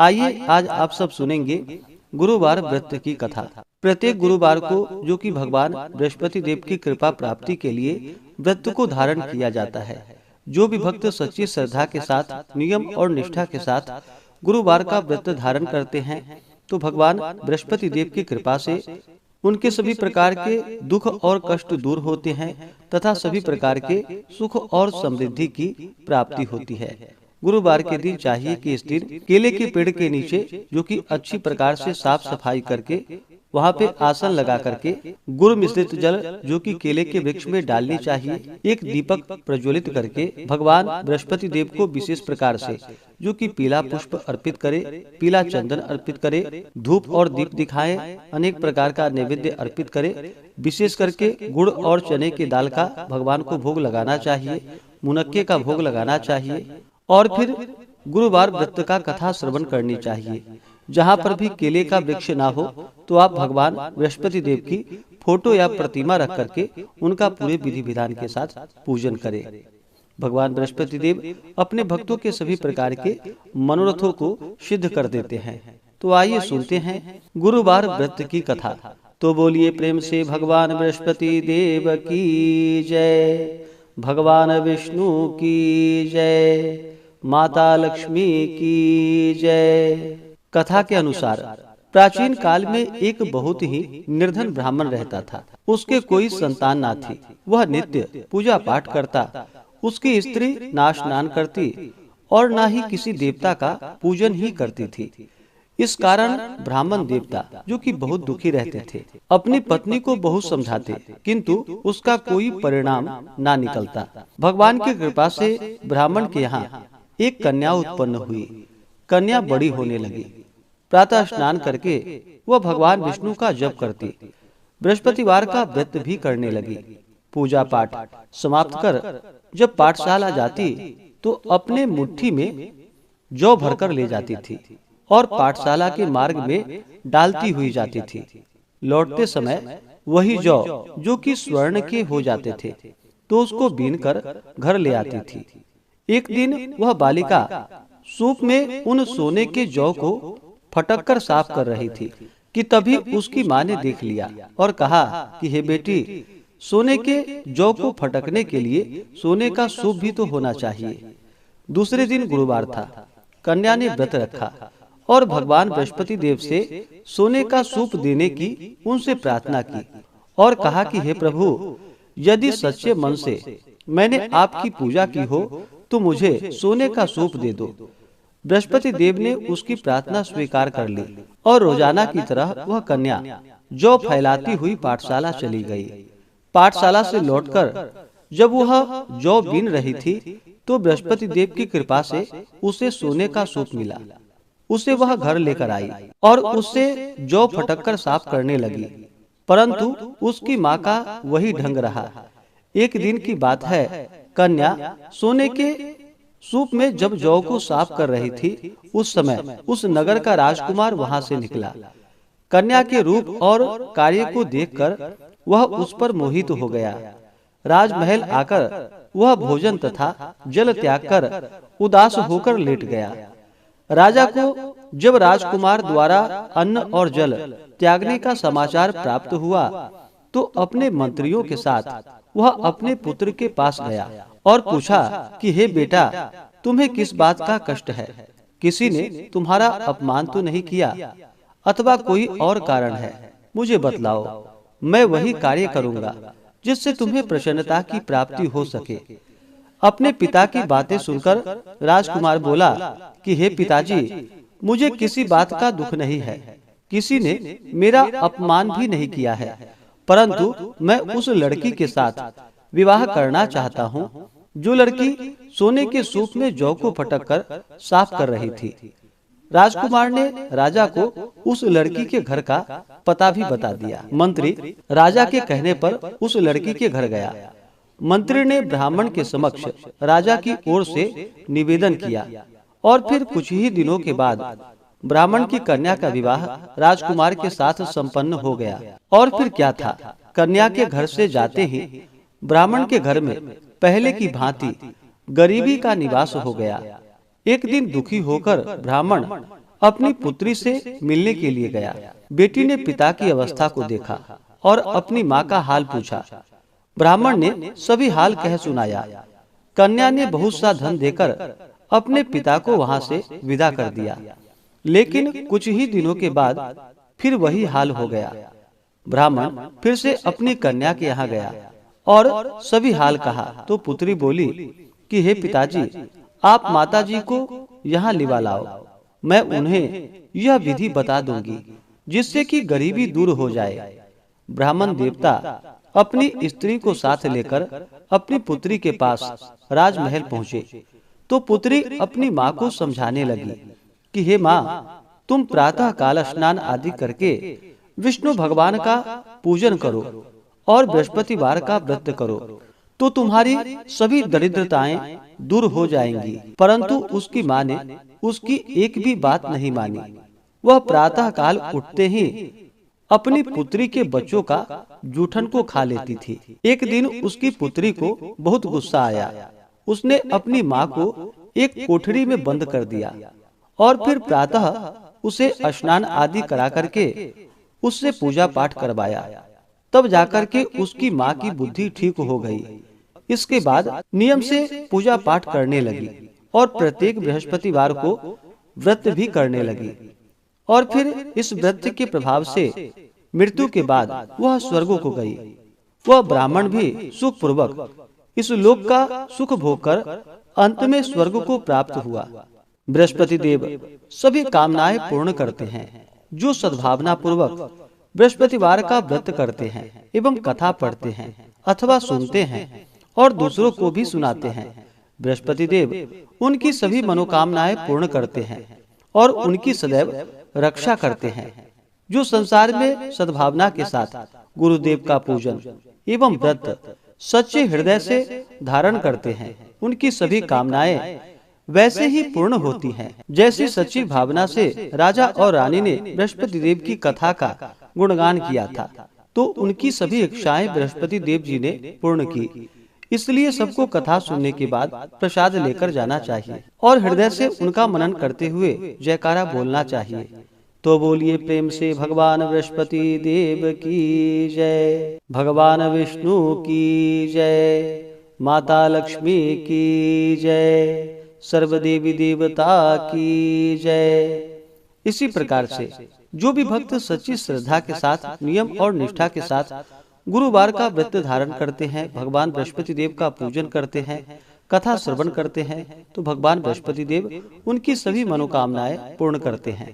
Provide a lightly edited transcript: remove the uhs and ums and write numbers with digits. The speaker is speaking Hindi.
आइए आज आप सब सुनेंगे गुरुवार व्रत की कथा। प्रत्येक गुरुवार को जो कि भगवान बृहस्पति देव की कृपा प्राप्ति के लिए व्रत को धारण किया जाता है। जो भी भक्त सच्ची श्रद्धा के साथ नियम और निष्ठा के साथ गुरुवार का व्रत धारण करते हैं तो भगवान बृहस्पति देव की कृपा से उनके सभी प्रकार के दुख और कष्ट दूर होते हैं तथा सभी प्रकार के सुख और समृद्धि की प्राप्ति होती है। गुरुवार के दिन चाहिए कि इस दिन केले के पेड़ के नीचे जो कि अच्छी प्रकार से साफ सफाई करके वहाँ पे आसन लगा करके गुड़ मिश्रित जल जो कि केले के वृक्ष में डालनी चाहिए। एक दीपक प्रज्वलित करके भगवान बृहस्पति देव को विशेष प्रकार से जो कि पीला पुष्प अर्पित करे, पीला चंदन अर्पित करे, धूप और दीप दिखाए, अनेक प्रकार का नैवेद्य अर्पित करे। विशेष करके गुड़ और चने की दाल का भगवान को भोग लगाना चाहिए, मुनक्के का भोग लगाना चाहिए और फिर गुरुवार व्रत का कथा श्रवण करनी चाहिए। जहाँ पर भी केले का वृक्ष ना हो तो आप भगवान बृहस्पति देव की फोटो या प्रतिमा रख करके उनका पूरे विधि विधान के साथ पूजन करें। भगवान बृहस्पति देव अपने भक्तों के सभी प्रकार के मनोरथों को सिद्ध कर देते हैं। तो आइए सुनते हैं गुरुवार व्रत की कथा। तो बोलिए प्रेम से भगवान बृहस्पति देव की जय, भगवान विष्णु की जय, माता लक्ष्मी की जय। कथा के अनुसार प्राचीन काल में एक बहुत ही निर्धन ब्राह्मण रहता था। उसके कोई संतान ना थी। वह नित्य पूजा पाठ करता। उसकी स्त्री ना स्नान करती और ना ही किसी देवता का पूजन ही करती थी। इस कारण ब्राह्मण देवता जो कि बहुत दुखी रहते थे, अपनी पत्नी को बहुत समझाते किंतु उसका कोई परिणाम ना निकलता। भगवान की कृपा से ब्राह्मण के यहाँ एक कन्या उत्पन्न हुई। कन्या बड़ी होने लगी। प्रातः स्नान करके वह भगवान विष्णु का जप करती, बृहस्पतिवार का व्रत भी करने लगी। पूजा पाठ समाप्त कर जब पाठशाला जाती तो अपने मुट्ठी में जौ भरकर ले जाती थी और पाठशाला के मार्ग में डालती हुई जाती थी। लौटते समय वही जौ जो कि स्वर्ण के हो जाते थे तो उसको बीन कर घर ले आती थी। एक दिन वह बालिका सूप में उन सोने के जौ को फटक कर साफ कर रही थी कि तभी उसकी माँ ने देख लिया और कहा कि हे बेटी, सोने के जौ को फटकने के लिए सोने का सूप भी तो होना चाहिए। दूसरे दिन गुरुवार था। कन्या ने व्रत रखा और भगवान बृहस्पति देव से सोने का सूप देने की उनसे प्रार्थना की और कहा कि हे प्रभु, यदि सच्चे मन से मैंने आपकी पूजा की हो तो मुझे सोने का सूप दे दो। बृहस्पति देव ने उसकी प्रार्थना स्वीकार कर ली और रोजाना की तरह वह कन्या जौ फैलाती हुई पाठशाला चली गई। पाठशाला से लौटकर जब वह जौ बीन रही थी तो बृहस्पति देव की कृपा से उसे सोने का सूप मिला। उसे वह घर लेकर आई और उससे जौ फटककर साफ करने लगी, परंतु उसकी माँ का वही ढंग रहा। एक दिन की बात है, कन्या सोने के सूप में जब जौ को साफ कर रही थी उस समय उस नगर का राजकुमार वहां से निकला। कन्या के रूप और कार्य को देखकर वह उस पर मोहित हो गया। राजमहल आकर वह भोजन तथा जल त्याग कर उदास होकर लेट गया। राजा को जब राजकुमार द्वारा अन्न और जल त्यागने का समाचार प्राप्त हुआ तो अपने मंत्रियों के साथ वह अपने पुत्र के पास गया और पूछा कि हे बेटा, तुम्हें किस बात का कष्ट है? किसी ने तुम्हारा अपमान तो नहीं किया अथवा कोई और कारण है? मुझे बतलाओ, मैं वही कार्य करूंगा जिससे तुम्हें प्रसन्नता की प्राप्ति हो सके। अपने पिता की बातें सुनकर राजकुमार बोला कि हे पिताजी, मुझे किसी बात का दुख नहीं है। किसी ने मेरा अपमान भी नहीं किया है, परंतु मैं उस लड़की के साथ विवाह करना चाहता हूँ जो लड़की सोने के सूप में जौ को फटक कर साफ कर रही थी। राजकुमार ने राजा को उस लड़की के घर का पता भी बता दिया। मंत्री राजा के कहने पर उस लड़की के घर गया। मंत्री ने ब्राह्मण के समक्ष राजा की ओर से निवेदन किया और फिर कुछ ही दिनों के बाद ब्राह्मण की कन्या का विवाह राजकुमार के साथ संपन्न हो गया। और फिर क्या था, कन्या के घर से जाते ही ब्राह्मण के घर में पहले की भांति गरीबी का निवास हो गया। एक दिन दुखी होकर ब्राह्मण अपनी पुत्री से मिलने के लिए गया। बेटी ने पिता की अवस्था को देखा और अपनी माँ का हाल पूछा। ब्राह्मण ने सभी हाल कह सुनाया। कन्या ने बहुत सा धन देकर अपने पिता को वहां से विदा कर दिया, लेकिन कुछ ही दिनों के बाद फिर वही हाल हो गया। ब्राह्मण फिर से अपनी कन्या के यहाँ गया और सभी हाल कहा तो पुत्री बोली कि हे पिताजी, आप माताजी को यहाँ लिवा लाओ, मैं उन्हें यह विधि बता दूंगी जिससे कि गरीबी दूर हो जाए। ब्राह्मण देवता अपनी स्त्री को साथ लेकर अपनी पुत्री के पास राजमहल पहुँचे तो पुत्री अपनी माँ को समझाने लगी कि हे माँ, तुम प्रातः काल स्नान आदि करके विष्णु भगवान का पूजन करो और बृहस्पतिवार का व्रत करो तो तुम्हारी सभी दरिद्रताएं दूर हो जाएंगी। परंतु उसकी माँ ने उसकी एक भी बात नहीं मानी। वह प्रातः काल उठते ही अपनी पुत्री के बच्चों का जूठन को खा लेती थी। एक दिन उसकी पुत्री को बहुत गुस्सा आया। उसने अपनी माँ को एक कोठरी में बंद कर दिया और फिर प्रातः उसे स्नान आदि करा करके उससे पूजा पाठ करवाया। तब जाकर के उसकी माँ की बुद्धि ठीक हो गई। इसके बाद नियम से पूजा पाठ करने लगी और प्रत्येक बृहस्पतिवार को व्रत भी करने लगी। और फिर इस व्रत के प्रभाव से मृत्यु के बाद वह स्वर्ग को गई। वह ब्राह्मण भी सुख पूर्वक इस लोक का सुख भोग कर अंत में स्वर्ग को प्राप्त हुआ। बृहस्पति देव सभी कामनाएं पूर्ण करते हैं। जो सद्भावना पूर्वक बृहस्पतिवार का व्रत करते हैं एवं कथा पढ़ते हैं अथवा सुनते हैं और दूसरों को भी सुनाते हैं, बृहस्पति देव उनकी सभी मनोकामनाएं पूर्ण करते हैं और उनकी सदैव रक्षा करते हैं। जो संसार में सद्भावना के साथ गुरुदेव का पूजन एवं व्रत सच्चे हृदय से धारण करते हैं, उनकी सभी कामनाएं वैसे ही पूर्ण होती हैं जैसी सच्ची भावना से राजा और रानी ने बृहस्पति देव की कथा का गुणगान किया था, तो उनकी सभी इच्छाएं बृहस्पति देव जी ने पूर्ण की। इसलिए सबको कथा सुनने के बाद प्रसाद लेकर जाना चाहिए और हृदय से उनका मनन करते हुए जयकारा बोलना चाहिए। तो बोलिए प्रेम से भगवान बृहस्पति देव की जय, भगवान विष्णु की जय, माता लक्ष्मी की जय, सर्वदेवी देवता की जय। इसी प्रकार से जो भी भक्त सच्ची श्रद्धा के साथ नियम और निष्ठा के साथ गुरुवार का व्रत धारण करते हैं, भगवान बृहस्पति देव का पूजन करते हैं, कथा श्रवण करते हैं, तो भगवान बृहस्पति देव उनकी सभी मनोकामनाएं पूर्ण करते हैं।